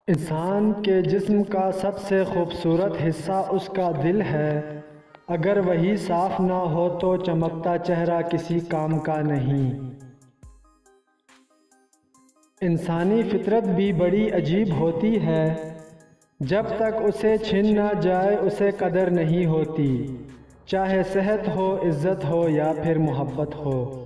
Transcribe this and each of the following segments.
انسان کے جسم کا سب سے خوبصورت حصہ اس کا دل ہے۔ اگر وہی صاف نہ ہو تو چمکتا چہرہ کسی کام کا نہیں۔ انسانی فطرت بھی بڑی عجیب ہوتی ہے، جب تک اسے چھن نہ جائے اسے قدر نہیں ہوتی، چاہے صحت ہو، عزت ہو یا پھر محبت ہو۔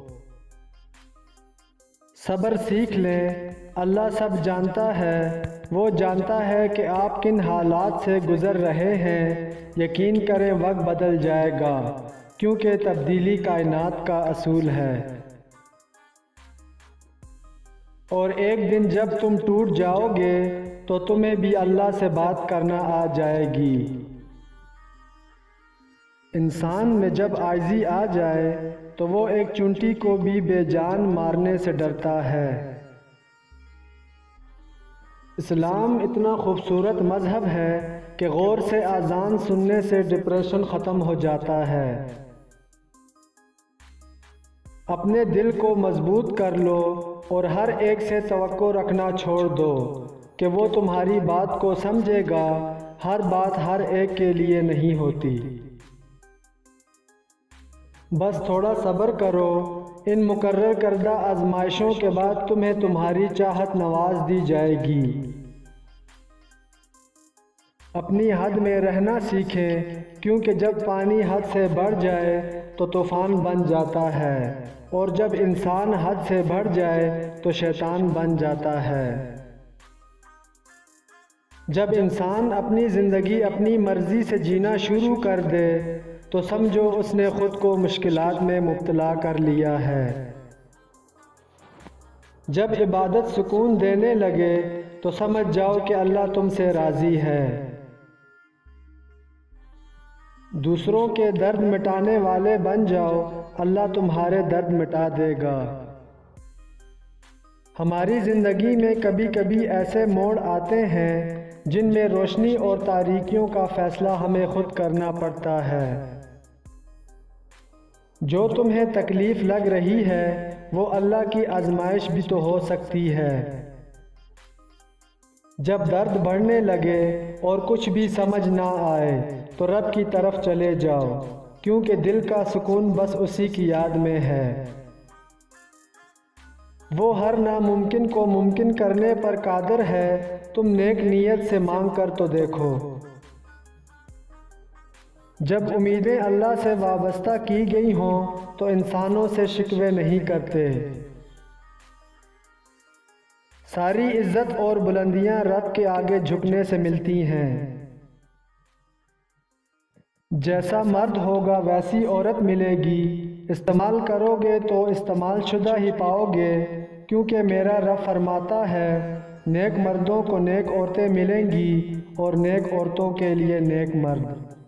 صبر سیکھ لیں، اللہ سب جانتا ہے۔ وہ جانتا ہے کہ آپ کن حالات سے گزر رہے ہیں۔ یقین کریں وقت بدل جائے گا، کیونکہ تبدیلی کائنات کا اصول ہے۔ اور ایک دن جب تم ٹوٹ جاؤ گے تو تمہیں بھی اللہ سے بات کرنا آ جائے گی۔ انسان میں جب عاجزی آ جائے تو وہ ایک چونٹی کو بھی بے جان مارنے سے ڈرتا ہے۔ اسلام اتنا خوبصورت مذہب ہے کہ غور سے اذان سننے سے ڈپریشن ختم ہو جاتا ہے۔ اپنے دل کو مضبوط کر لو اور ہر ایک سے توقع رکھنا چھوڑ دو کہ وہ تمہاری بات کو سمجھے گا۔ ہر بات ہر ایک کے لیے نہیں ہوتی۔ بس تھوڑا صبر کرو، ان مقرر کردہ آزمائشوں کے بعد تمہیں تمہاری چاہت نواز دی جائے گی۔ اپنی حد میں رہنا سیکھیں، کیونکہ جب پانی حد سے بڑھ جائے تو طوفان بن جاتا ہے، اور جب انسان حد سے بڑھ جائے تو شیطان بن جاتا ہے۔ جب انسان اپنی زندگی اپنی مرضی سے جینا شروع کر دے تو سمجھو اس نے خود کو مشکلات میں مبتلا کر لیا ہے۔ جب عبادت سکون دینے لگے تو سمجھ جاؤ کہ اللہ تم سے راضی ہے۔ دوسروں کے درد مٹانے والے بن جاؤ، اللہ تمہارے درد مٹا دے گا۔ ہماری زندگی میں کبھی کبھی ایسے موڑ آتے ہیں جن میں روشنی اور تاریکیوں کا فیصلہ ہمیں خود کرنا پڑتا ہے۔ جو تمہیں تکلیف لگ رہی ہے وہ اللہ کی آزمائش بھی تو ہو سکتی ہے۔ جب درد بڑھنے لگے اور کچھ بھی سمجھ نہ آئے تو رب کی طرف چلے جاؤ، کیونکہ دل کا سکون بس اسی کی یاد میں ہے۔ وہ ہر ناممکن کو ممکن کرنے پر قادر ہے، تم نیک نیت سے مانگ کر تو دیکھو۔ جب امیدیں اللہ سے وابستہ کی گئی ہوں تو انسانوں سے شکوے نہیں کرتے۔ ساری عزت اور بلندیاں رب کے آگے جھکنے سے ملتی ہیں۔ جیسا مرد ہوگا ویسی عورت ملے گی، استعمال کرو گے تو استعمال شدہ ہی پاؤ گے، کیونکہ میرا رب فرماتا ہے نیک مردوں کو نیک عورتیں ملیں گی اور نیک عورتوں کے لیے نیک مرد۔